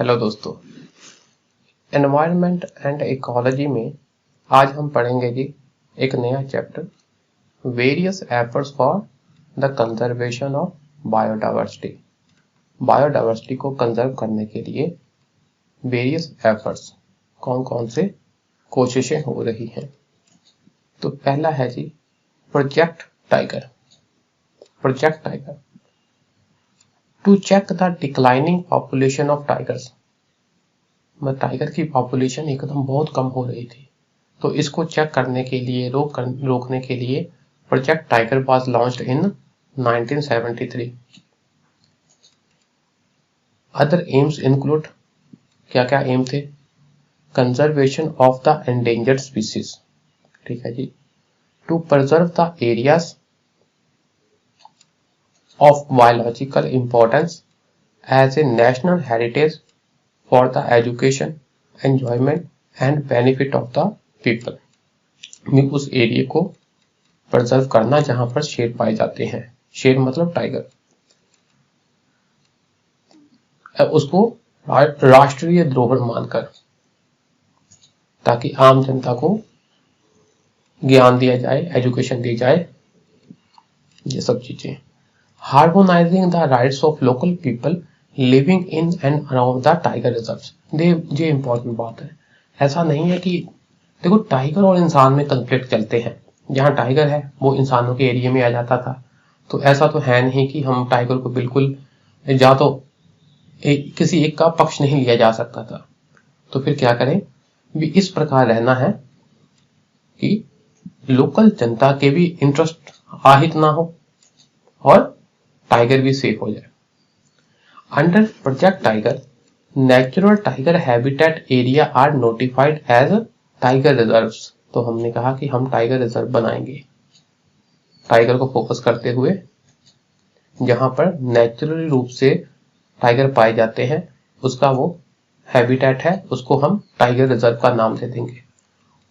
Hello दोस्तों, environment and ecology में आज हम पढ़ेंगे जी एक नया chapter, various efforts for the conservation of biodiversity. Biodiversity को कंजर्व करने के लिए वेरियस एफर्ट्स, कौन कौन से कोशिशें हो रही हैं। तो पहला है जी project tiger. Project tiger to check the declining population of tigers. Tiger की पॉपुलेशन एकदम बहुत कम हो रही थी, तो इसको चेक करने के लिए रोकने के लिए project tiger was launched in 1973। Other aims include, क्या क्या एम थे? Conservation of the endangered species, ठीक है जी, to preserve the areas of biological importance as a national heritage for the education, enjoyment and benefit of the people। उस area को preserve करना जहां पर शेर पाए जाते हैं, शेर मतलब टाइगर, उसको राष्ट्रीय धरोहर मानकर, ताकि आम जनता को ज्ञान दिया जाए, एजुकेशन दी जाए, ये सब चीजें। Harmonising the rights of local people living in and around the tiger reserves. ये इंपॉर्टेंट बात है। ऐसा नहीं है कि देखो टाइगर और इंसान में कंफ्लिक्ट चलते हैं, जहां टाइगर है वो इंसानों के एरिया में आ जाता था, तो ऐसा तो है नहीं कि हम टाइगर को बिल्कुल या तो किसी एक का पक्ष नहीं लिया जा सकता था। तो फिर क्या करें, भी इस प्रकार रहना है कि लोकल जनता के भी इंटरेस्ट आहित ना हो और टाइगर भी सेफ हो जाए। Under project tiger, natural tiger habitat area are notified as tiger reserves. तो हमने कहा कि हम टाइगर रिजर्व बनाएंगे, टाइगर को फोकस करते हुए, जहां पर नेचुरल रूप से टाइगर पाए जाते हैं, उसका वो हैबिटेट है, उसको हम टाइगर रिजर्व का नाम दे देंगे।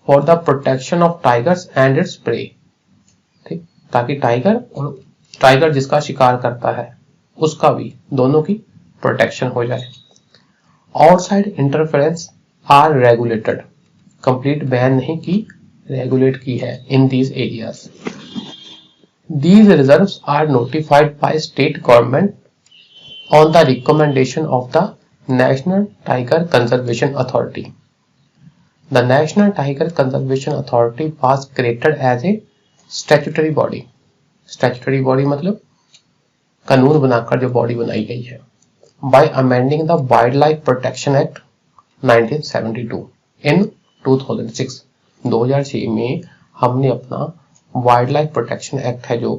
For the protection of tigers and its prey, ठीक, ताकि टाइगर जिसका शिकार करता है उसका भी, दोनों की प्रोटेक्शन हो जाए। Outside interference are regulated, complete ban नहीं की, रेगुलेट की है in these areas. These reserves are notified by state government on the recommendation of the national tiger conservation authority. The national tiger conservation authority was created as a statutory body. Statutory body मतलब कानून बनाकर जो body बनाई गई है, by amending the wild life protection act 1972 in 2006। 2006 में हमने अपना वाइल्ड लाइफ प्रोटेक्शन एक्ट है जो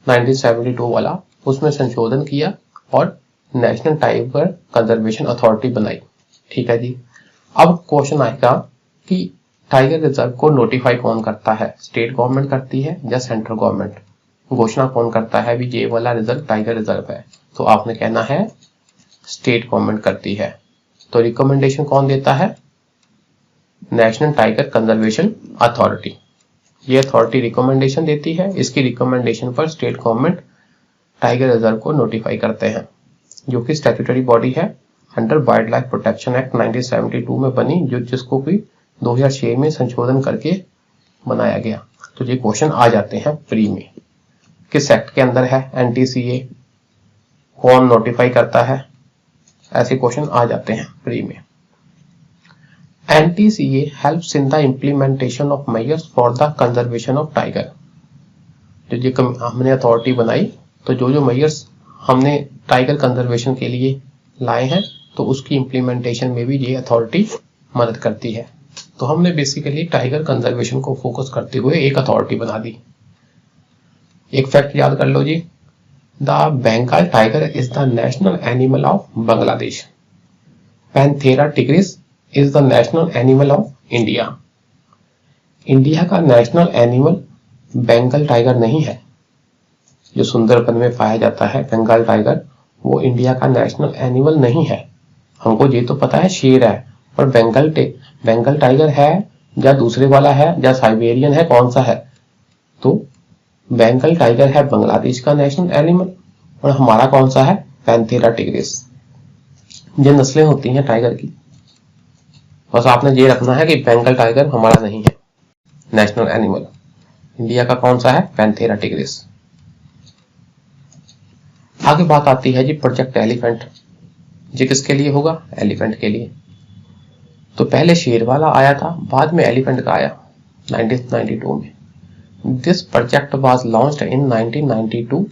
1972 वाला, उसमें संशोधन किया और नेशनल टाइगर कंजर्वेशन अथॉरिटी बनाई, ठीक है जी। अब क्वेश्चन आएगा कि टाइगर रिजर्व को नोटिफाई कौन करता है, स्टेट गवर्नमेंट करती है या सेंट्रल गवर्नमेंट? घोषणा कौन करता है भी ये वाला रिजर्व टाइगर रिजर्व है? तो आपने कहना है स्टेट गवर्नमेंट करती है। तो रिकमेंडेशन कौन देता है? National tiger conservation authority. ये अथॉरिटी रिकमेंडेशन देती है, इसकी रिकमेंडेशन पर स्टेट गवर्नमेंट टाइगर रिजर्व को नोटिफाई करते हैं, जो कि स्टैट्यूटरी बॉडी है under wild life protection act 1972 में बनी, जो जिसको भी 2006 में संशोधन करके बनाया गया। तो ये क्वेश्चन आ जाते हैं प्री में, किस एक्ट के अंदर है, एनटीसीए, कौन नोटिफाई करता है, ऐसे क्वेश्चन आ जाते हैं प्री में। NTCA helps in the implementation of measures for the conservation of tiger. जो हमने अथॉरिटी बनाई, तो जो मेजर्स हमने टाइगर कंजर्वेशन के लिए लाए हैं, तो उसकी इंप्लीमेंटेशन में भी ये अथॉरिटी मदद करती है। तो हमने बेसिकली टाइगर कंजर्वेशन को फोकस करते हुए एक अथॉरिटी बना दी। एक फैक्ट याद कर लो जी, the Bengal tiger is the national animal of Bangladesh. Panthera tigris is the national animal of India. India का नेशनल एनिमल बंगाल टाइगर नहीं है। जो सुंदरबन में पाया जाता है बंगाल टाइगर, वो इंडिया का नेशनल एनिमल नहीं है। हमको ये तो पता है शेर है, पर बंगाल टाइगर है या दूसरे वाला है या साइबेरियन है, कौन सा है? तो बंगाल टाइगर है बांग्लादेश का नेशनल एनिमल, और हमारा कौन सा है? Panthera tigris. ये नस्लें होती हैं टाइगर की। बस आपने ये रखना है कि बंगाल टाइगर हमारा नहीं है नेशनल एनिमल। इंडिया का कौन सा है? Panthera tigris. आगे बात आती है जी प्रोजेक्ट एलिफेंट। ये किसके लिए होगा? एलिफेंट के लिए। तो पहले शेर वाला आया था, बाद में एलिफेंट का आया 1992 में। This project was launched in 1992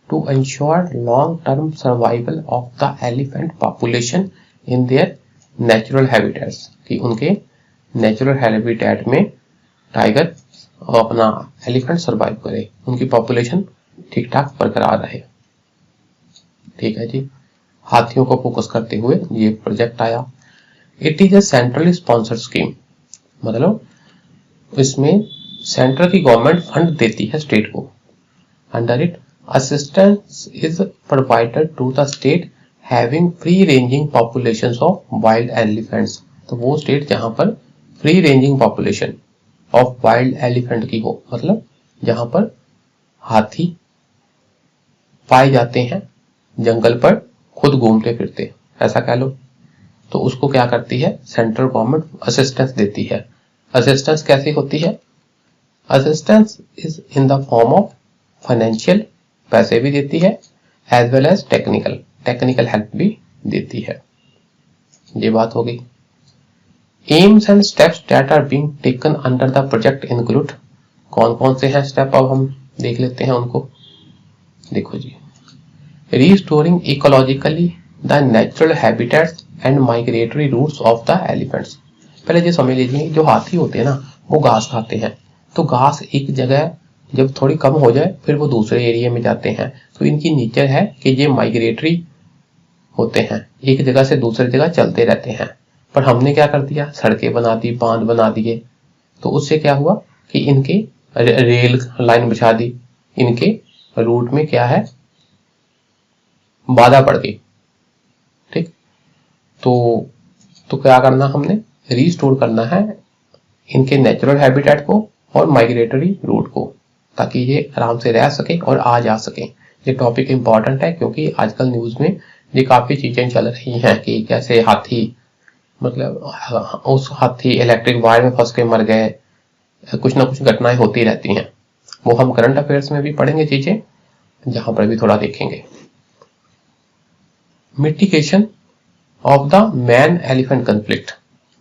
to ensure long-term survival of the elephant population in their natural habitats, कि उनके नेचुरल हैबिटेट में टाइगर और अपना एलिफेंट सरवाइव करे, उनकी पॉपुलेशन ठीक ठाक बरकरार रहे। ठीक है जी। हाथियों को फोकस करते हुए ये प्रोजेक्ट आया। It is a centrally sponsored scheme, मतलब इसमें सेंट्रल की गवर्नमेंट फंड देती है स्टेट को। Under it assistance is provided to the state having free ranging populations of wild elephants। तो वो स्टेट जहां पर free ranging population of wild elephant की हो, मतलब जहां पर हाथी पाए जाते हैं जंगल पर खुद घूमते फिरते, ऐसा कह लो। तो उसको क्या करती है? सेंट्रल गवर्नमेंट असिस्टेंस देती है। असिस्टेंस कैसी होती है? Assistance is in the form of financial, पैसे भी देती है, as well as technical help भी देती है। ये बात हो गई। Aims and steps that are being taken under the project include, कौन कौन से हैं स्टेप, अब हम देख लेते हैं उनको। देखो जी, restoring ecologically the natural habitats and migratory routes of the elephants. पहले ये समझ लीजिए, जो हाथी होते हैं ना, वो घास खाते हैं। तो घास एक जगह जब थोड़ी कम हो जाए फिर वो दूसरे एरिया में जाते हैं। तो इनकी नेचर है कि ये माइग्रेटरी होते हैं, एक जगह से दूसरी जगह चलते रहते हैं। पर हमने क्या कर दिया? सड़कें बना दी, बांध बना दिए। तो उससे क्या हुआ कि इनके रेल लाइन बिछा दी, इनके रूट में क्या है? बाधा पड़ गई। ठीक, तो क्या करना हमने? रिस्टोर करना है इनके नेचुरल हैबिटेट को और माइग्रेटरी रूट को, ताकि ये आराम से रह सके और आ जा सके। ये टॉपिक इंपॉर्टेंट है क्योंकि आजकल न्यूज में ये काफी चीजें चल रही हैं कि कैसे हाथी, मतलब उस हाथी इलेक्ट्रिक वायर में फंस के मर गए, कुछ ना कुछ घटनाएं होती रहती हैं। वो हम करंट अफेयर्स में भी पढ़ेंगे चीजें, जहां पर भी थोड़ा देखेंगे। Mitigation of the man elephant conflict,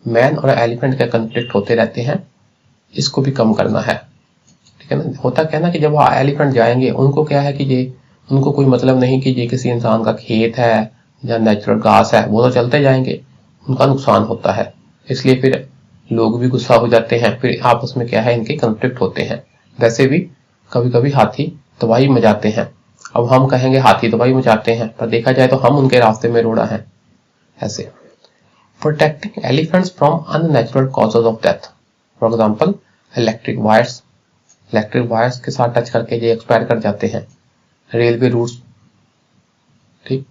man और एलिफेंट के कंफ्लिक्ट होते रहते हैं, इसको भी कम करना है। ठीक है ना। होता क्या ना कि जब एलिफेंट जाएंगे, उनको क्या है कि ये, उनको कोई मतलब नहीं कि ये किसी इंसान का खेत है या नेचुरल घास है, वो तो चलते जाएंगे, उनका नुकसान होता है। इसलिए फिर लोग भी गुस्सा हो जाते हैं, फिर आपस में क्या है, इनके कंफ्लिक्ट होते हैं। वैसे भी कभी कभी हाथी तबाही मचाते हैं। अब हम कहेंगे हाथी तबाही मचाते हैं, पर देखा जाए तो हम उनके रास्ते में रोड़ा है। ऐसे protecting elephants from unnatural causes of death, for example electric wires के साथ टच करके ये एक्सपायर कर जाते हैं। रेलवे रूट्स, ठीक,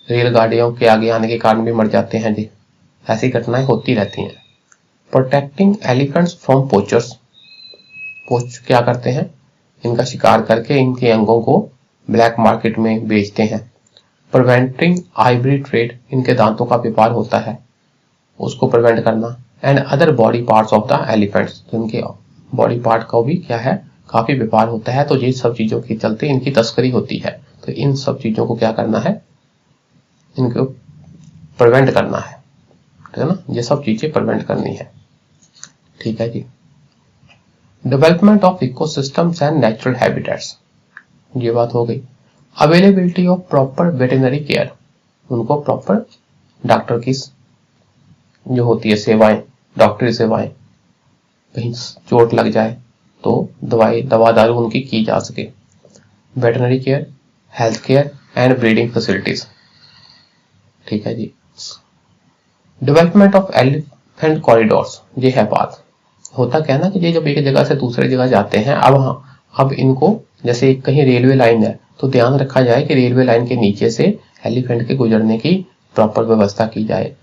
रेलगाड़ियों के आगे आने के कारण भी मर जाते हैं जी। ऐसी घटनाएं होती रहती हैं। प्रोटेक्टिंग एलिफेंट्स फ्रॉम पोचर्स, पोच क्या करते हैं? इनका शिकार करके इनके अंगों को ब्लैक मार्केट में बेचते हैं। प्रिवेंटिंग आइवरी ट्रेड, इनके दांतों का व्यापार होता है, उसको प्रिवेंट करना। And other body parts of the elephants, इनके बॉडी पार्ट का भी क्या है, काफी व्यापार होता है। तो ये सब चीजों के चलते इनकी तस्करी होती है। तो इन सब चीजों को क्या करना है? इनको प्रिवेंट करना है, ठीक है ना। ये सब चीजें प्रिवेंट करनी है। ठीक है जी। Development of ecosystems and natural habitats, ये बात हो गई। Availability of proper veterinary care, उनको प्रॉपर डॉक्टर की जो होती है सेवाएं, डॉक्टरी सेवाएं, कहीं चोट लग जाए तो दवा दारू उनकी की जा सके। Veterinary care, health care and breeding facilities. ठीक है जी। डेवलपमेंट ऑफ एलिफेंट कॉरिडोर्स, ये है बात। होता क्या है ना कि ये जब एक जगह से दूसरी जगह जाते हैं, अब इनको जैसे कहीं रेलवे लाइन है तो ध्यान रखा जाए कि रेलवे लाइन के नीचे से एलिफेंट के गुजरने की प्रॉपर व्यवस्था की जाए।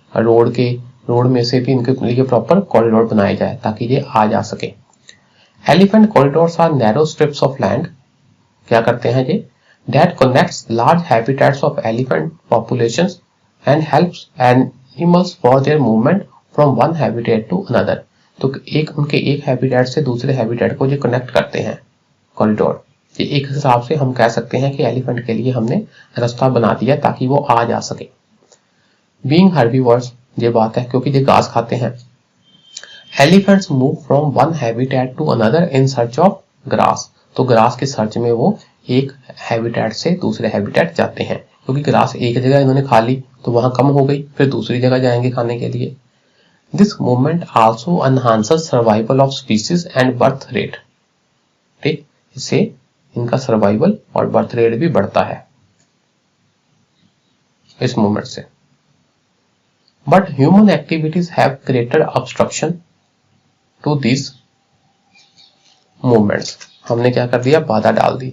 रोड में से भी इनके लिए प्रॉपर कॉरिडोर बनाए जाए ताकि ये आ जा सके। Elephant corridors are narrow strips of land, क्या करते हैं ये? That connects large habitats of elephant populations and helps animals for their movement from one habitat to another. तो उनके एक हैबिटेट से दूसरे हैबिटेट को जो कनेक्ट करते हैं कॉरिडोर, ये एक हिसाब से हम कह सकते हैं कि एलिफेंट के लिए हमने रास्ता बना दिया ताकि वो आ जा सके। बीइंग हर्बीवर्स, ये बात है क्योंकि ये घास खाते हैं। Elephants move from one habitat to another in search of grass. तो ग्रास के सर्च में वो एक हैबिटेट से दूसरे हैबिटेट जाते हैं, क्योंकि ग्रास एक जगह इन्होंने खा ली तो वहां कम हो गई, फिर दूसरी जगह जाएंगे खाने के लिए। This movement also enhances survival of species and birth rate. ठीक, इससे इनका सर्वाइवल और बर्थ रेट भी बढ़ता है इस मूवमेंट से। But human activities have created obstruction to this movements. हमने क्या कर दिया, बाधा डाल दी।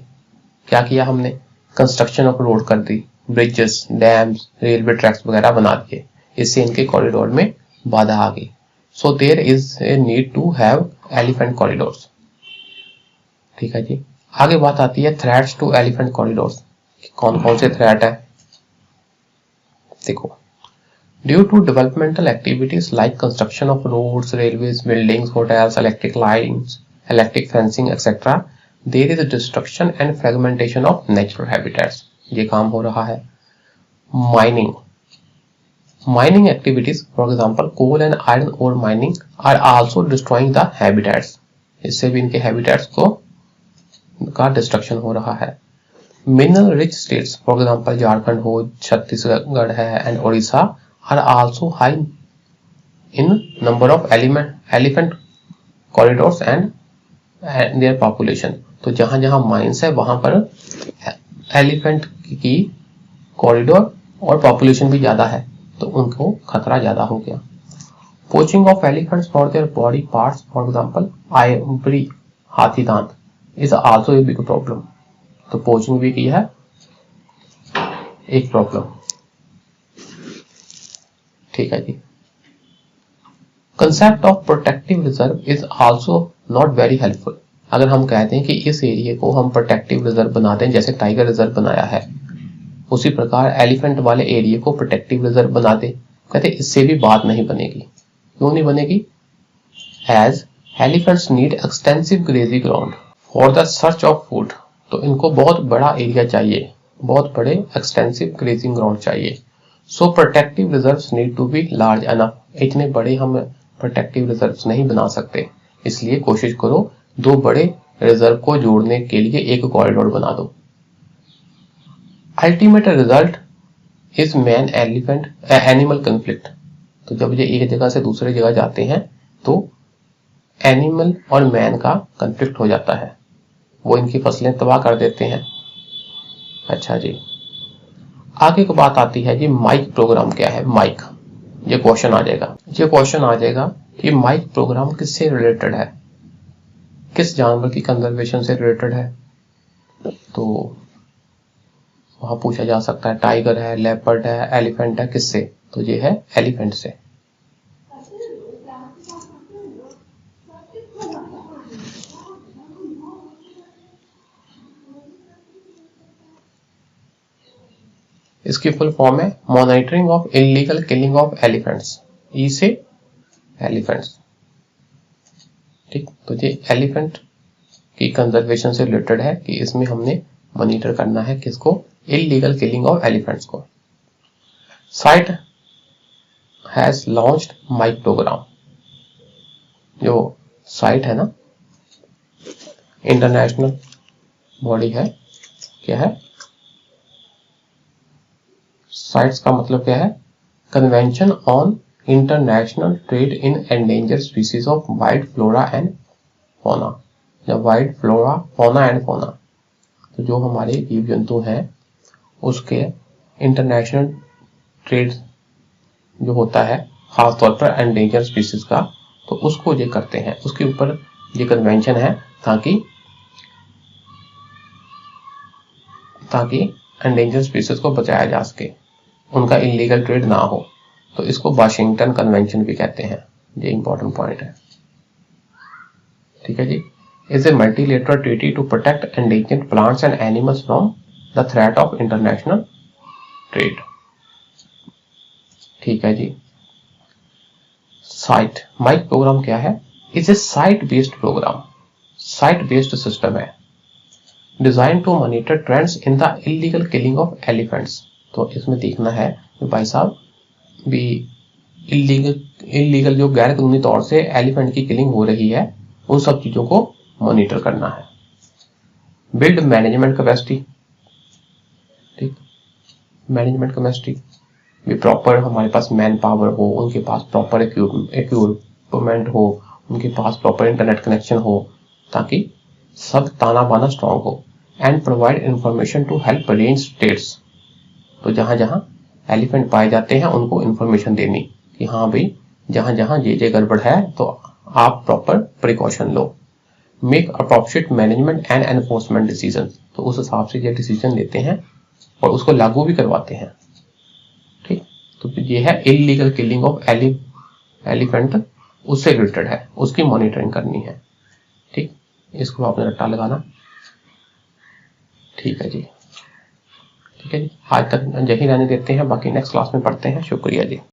क्या किया हमने, कंस्ट्रक्शन ऑफ रोड कर दी, ब्रिजेस, डैम्स, रेलवे ट्रैक्स वगैरह बना दिए, इससे इनके कॉरिडोर में बाधा आ गई। So there is a need to have elephant corridors. ठीक है जी। आगे बात आती है थ्रेट्स टू एलिफेंट कॉरिडोर्स। कौन कौन से थ्रेट है, देखो। Due to developmental activities like construction of roads, railways, buildings, hotels, electric lines, electric fencing etcetera, there is destruction and fragmentation of natural habitats. ये काम हो रहा है। Mining activities, for example coal and iron ore mining are also destroying the habitats. इससे भी इनके habitats का destruction हो रहा है। Mineral rich states, for example Jharkhand हो, छत्तीसगढ़ है and Odisha, are also high in number of elephant corridors and their population. तो जहां जहां माइंस है वहां पर एलिफेंट की कॉरिडोर और पॉपुलेशन भी ज्यादा है, तो उनको खतरा ज्यादा हो गया। Poaching of elephants for their body parts, for example ivory, हाथी दांत, is also a big problem. तो पोचिंग भी की है एक प्रॉब्लम। ठीक है जी। Concept of protective reserve is also not very helpful. अगर हम कहते हैं कि इस एरिया को हम प्रोटेक्टिव रिजर्व बना दें, जैसे टाइगर रिजर्व बनाया है, उसी प्रकार एलिफेंट वाले एरिया को प्रोटेक्टिव रिजर्व बना दे, कहते इससे भी बात नहीं बनेगी। क्यों नहीं बनेगी? As elephants need extensive grazing ground for the search of food. तो इनको बहुत बड़ा एरिया चाहिए, बहुत बड़े एक्सटेंसिव ग्रेजिंग ग्राउंड चाहिए। So protective reserves need to be large enough. इतने बड़े हम प्रोटेक्टिव रिजर्व्स नहीं बना सकते, इसलिए कोशिश करो दो बड़े रिजर्व को जोड़ने के लिए एक कॉरिडोर बना दो। Ultimate result is man elephant animal conflict. तो जब ये एक जगह से दूसरे जगह जाते हैं तो एनिमल और मैन का कंफ्लिक्ट हो जाता है, वो इनकी फसलें तबाह कर देते हैं। अच्छा जी, आगे की बात आती है जी माइक प्रोग्राम क्या है। माइक, ये क्वेश्चन आ जाएगा कि माइक प्रोग्राम किससे रिलेटेड है, किस जानवर की कंजर्वेशन से रिलेटेड है। तो वहां पूछा जा सकता है टाइगर है, लेपर्ड है, एलिफेंट है, किससे? तो ये है एलिफेंट से। इसकी फुल फॉर्म है monitoring of illegal killing of elephants. E से एलिफेंट्स। ठीक, तो ये एलिफेंट की कंजर्वेशन से रिलेटेड है कि इसमें हमने मॉनिटर करना है किसको? इलीगल किलिंग ऑफ एलिफेंट्स को। CITES has launched MIKE programme. जो साइट है ना, इंटरनेशनल बॉडी है, क्या है? साइट्स का मतलब क्या है? Convention on international trade in endangered species of wild flora and fauna. जब wild flora, fauna and fauna, तो जो हमारे जीव जंतु हैं उसके इंटरनेशनल ट्रेड जो होता है खासतौर पर एंडेंजर्ड स्पीसीज का, तो उसको ये करते हैं, उसके ऊपर ये कन्वेंशन है ताकि एंडेंजर्ड स्पीसीज को बचाया जा सके, उनका इलीगल ट्रेड ना हो। तो इसको वाशिंगटन कन्वेंशन भी कहते हैं। ये इंपॉर्टेंट पॉइंट है। ठीक है जी। Is a multilateral treaty to protect endangered plants and animals from the threat of international trade. ठीक है जी। साइट माइक प्रोग्राम क्या है? Is a site based programme, site based system है, design to monitor trends in the illegal killing of elephants. तो इसमें देखना है कि भाई साहब भी इलीगल जो गैर कानूनी तौर से एलिफेंट की किलिंग हो रही है उन सब चीजों को मॉनिटर करना है। बिल्ड मैनेजमेंट कैपेसिटी, ठीक, मैनेजमेंट कैपेसिटी भी प्रॉपर हमारे पास मैन पावर हो, उनके पास प्रॉपर इक्विपमेंट हो, उनके पास प्रॉपर इंटरनेट कनेक्शन हो, ताकि सब ताना बाना स्ट्रांग हो। And provide information to help range states, तो जहां जहां एलिफेंट पाए जाते हैं उनको इंफॉर्मेशन देनी कि हाँ भाई जहां जहां ये गड़बड़ है तो आप proper precaution low. Make appropriate management and enforcement decision, तो उस हिसाब से ये डिसीजन लेते हैं और उसको लागू भी करवाते हैं। ठीक, तो ये है इलीगल किलिंग ऑफ एलिफेंट, उससे रिलेटेड है, उसकी मॉनिटरिंग करनी है। ठीक, इसको आपने रट्टा लगाना। ठीक है जी, ठीक है जी, आज तक यही रहने देते हैं, बाकी नेक्स्ट क्लास में पढ़ते हैं। शुक्रिया जी।